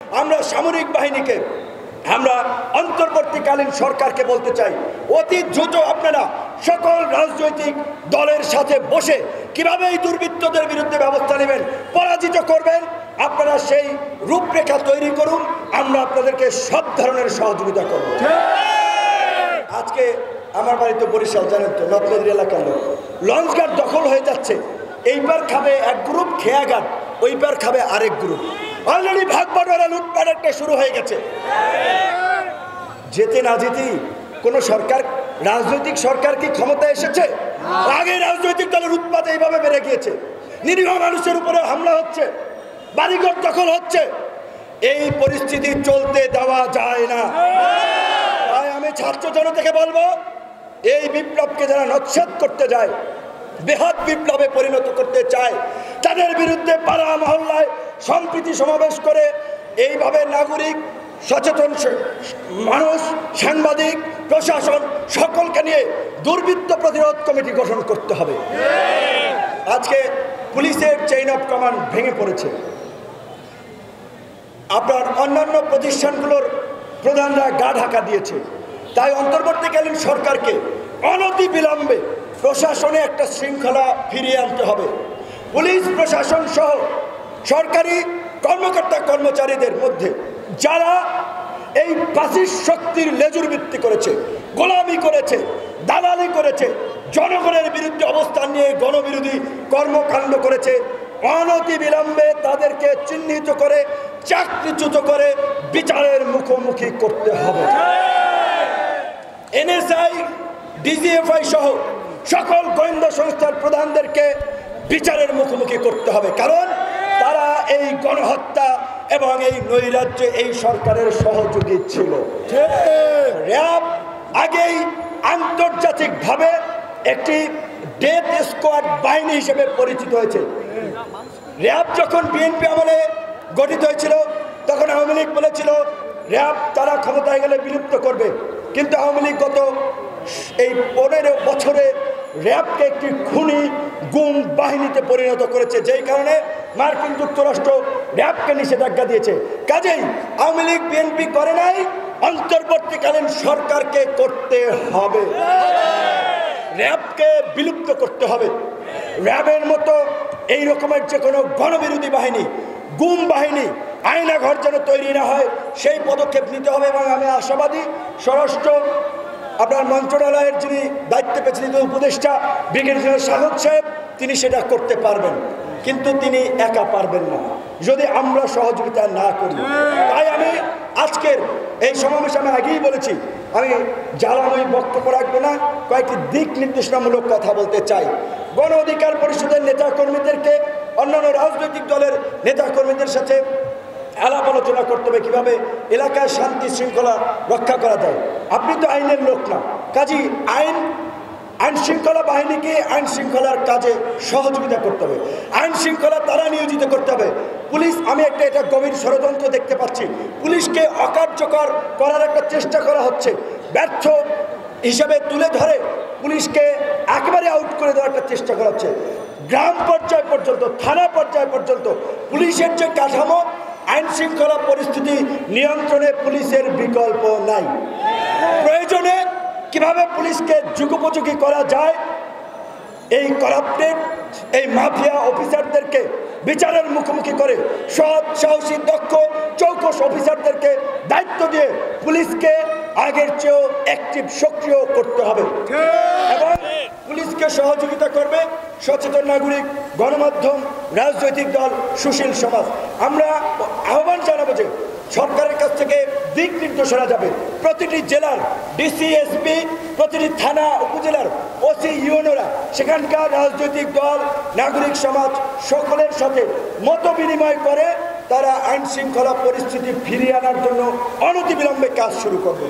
আমরা সামরিক বাহিনীকে আমরা অন্তর্বর্তীকালীন সরকারকে বলতে চাই, অতি দ্রুত আপনারা সকল রাজনৈতিক দলের সাথে বসে কিভাবে এই দুর্বৃত্তদের বিরুদ্ধে ব্যবস্থা নেবেন, পরাজিত করবেন, আপনারা সেই রূপরেখা তৈরি করুন। আমরা আপনাদেরকে সব ধরনের সহযোগিতা করব। আজকে আমার বাড়ি তো বরিশাল, জানেন তো, নদনদী এলাকার লোক। লঞ্চঘাট দখল হয়ে যাচ্ছে, এইবার খাবে এক গ্রুপ, খেয়াঘাট ওইবার খাবে আরেক গ্রুপ। অলরেডি ভাগ বাটোয়ারা, লুটপাট একটা শুরু হয়ে গেছে। যেতে না যেতেই কোনো সরকার, রাজনৈতিক সরকার কি ক্ষমতা এসেছে? আগে রাজনৈতিক দলের উৎপাত এইভাবে বেড়ে গিয়েছে, নিরীহ মানুষের উপরে হামলা হচ্ছে, বাড়িঘর দখল হচ্ছে। এই পরিস্থিতি চলতে দেওয়া যায় না। তাই আমি ছাত্র জনতাকে বলবো, এই বিপ্লবকে যারা নচ্ছেদ করতে যায়, বৃহৎ বিপ্লবে পরিণত করতে চায়, তাদের বিরুদ্ধে পাড়া মহল্লায় সম্প্রীতি সমাবেশ করে এইভাবে নাগরিক, সচেতন মানুষ, সাংবাদিক, প্রশাসন সকলকে নিয়ে দুর্বৃত্ত প্রতিরোধ কমিটি গঠন করতে হবে। আজকে পুলিশের চেইন অফ কমান্ড ভেঙে পড়েছে। আপনার অন্যান্য প্রতিষ্ঠানগুলোর প্রধানরা গা ঢাকা দিয়েছে। তাই অন্তর্বর্তীকালীন সরকারকে অনতি বিলম্বে প্রশাসনে একটা শৃঙ্খলা ফিরিয়ে আনতে হবে। পুলিশ প্রশাসন সহ সরকারি কর্মকর্তা কর্মচারীদের মধ্যে যারা এই ফ্যাসিস্ট শক্তির লেজুর ভিত্তি করেছে, গোলামি করেছে, দালালি করেছে, জনগণের বিরুদ্ধে অবস্থান নিয়ে গণবিরোধী কর্মকাণ্ড করেছে, অনতি বিলম্বে তাদেরকে চিহ্নিত করে চাকরিচ্যুত করে বিচারের মুখোমুখি করতে হবে। এনএসআই, ডিজিএফআই সহ সকল গোয়েন্দা সংস্থার প্রধানদেরকে বিচারের মুখোমুখি করতে হবে, কারণ তারা এই গণহত্যা এবং এই নৈরাজ্যে এই সরকারের সহযোগী ছিল। র্যাব আগেই আন্তর্জাতিকভাবে একটি ডেথ স্কোয়াড বাহিনী হিসেবে পরিচিত হয়েছে। র্যাব যখন বিএনপি আমলে গঠিত হয়েছিল, তখন আওয়ামী লীগ বলেছিল র্যাব তারা ক্ষমতায় গেলে বিলুপ্ত করবে, কিন্তু আওয়ামী লীগ গত এই 15 বছরে র্যাবকে একটি খুনি গুম বাহিনীতে পরিণত করেছে, যেই কারণে মার্কিন যুক্তরাষ্ট্র র্যাবকে নিষেধাজ্ঞা দিয়েছে। কাজেই আওয়ামী লীগ বিএনপি করে নাই, অন্তর্বর্তীকালীন সরকারকে করতে হবে, র্যাবকে বিলুপ্ত করতে হবে। র্যাবের মতো এই রকমের যে কোনো গণবিরোধী বাহিনী, গুম বাহিনী, আয়নাঘর যেন তৈরি না হয়, সেই পদক্ষেপ নিতে হবে। এবং আমি আশাবাদী স্বরাষ্ট্র আপনার মন্ত্রণালয়ের যিনি দায়িত্বে পেয়েছেন উপদেষ্টা ব্রিগেডিয়ার সাহদ সাহেব, তিনি সেটা করতে পারবেন, কিন্তু তিনি একা পারবেন না যদি আমরা সহযোগিতা না করি। তাই আমি আজকের এই সমাবেশে আমি আগেই বলেছি, আমি জ্বালাময়ী বক্তব্য রাখবো না, কয়েকটি দিক নির্দেশনামূলক কথা বলতে চাই। গণ অধিকার পরিষদের নেতাকর্মীদেরকে অন্যান্য রাজনৈতিক দলের নেতাকর্মীদের সাথে আলাপ আলোচনা করতে হবে কীভাবে এলাকায় শান্তি শৃঙ্খলা রক্ষা করা যায়। আপনি তো আইনের লোক না, কাজী আইন শৃঙ্খলা বাহিনীকে আইন শৃঙ্খলার কাজে সহযোগিতা করতে হবে, আইন শৃঙ্খলা তারা নিয়োজিত করতে হবে। পুলিশ, আমি এটা গভীর ষড়যন্ত্র দেখতে পাচ্ছি, পুলিশকে অকার্যকর করার একটা চেষ্টা করা হচ্ছে, ব্যর্থ হিসাবে তুলে ধরে পুলিশকে একেবারে আউট করে দেওয়ার একটা চেষ্টা করা হচ্ছে। গ্রাম পর্যায় পর্যন্ত, থানা পর্যায় পর্যন্ত পুলিশের যে কাঠামো, আইন শৃঙ্খলা পরিস্থিতি নিয়ন্ত্রণে পুলিশের বিকল্প নাই। প্রয়োজনে কিভাবে পুলিশকে যুগোপযোগী করা যায়, এই করাপ্টেড, এই মাফিয়া অফিসারদেরকে বিচারের মুখোমুখি করে সৎ, সাহসী, দক্ষ, চৌকস অফিসারদেরকে দায়িত্ব দিয়ে পুলিশকে আগের চেয়েও অ্যাক্টিভ, সক্রিয় করতে হবে। এবং পুলিশকে সহযোগিতা করবে সচেতন নাগরিক, গণমাধ্যম, রাজনৈতিক দল, সুশীল সমাজ। আমরা আহ্বান জানাবো যে সরকারের কাছ থেকে দিক নির্দেশনা যাবে, প্রতিটি জেলার ডিসি, এসপি, প্রতিটি থানা, উপজেলার ওসি, ইউএনওরা সেখানকার রাজনৈতিক দল, নাগরিক সমাজ সকলের সাথে মত বিনিময় করে তারা আইন শৃঙ্খলা পরিস্থিতি ফিরিয়ে আনার জন্য অনতিবিলম্বে কাজ শুরু করবে।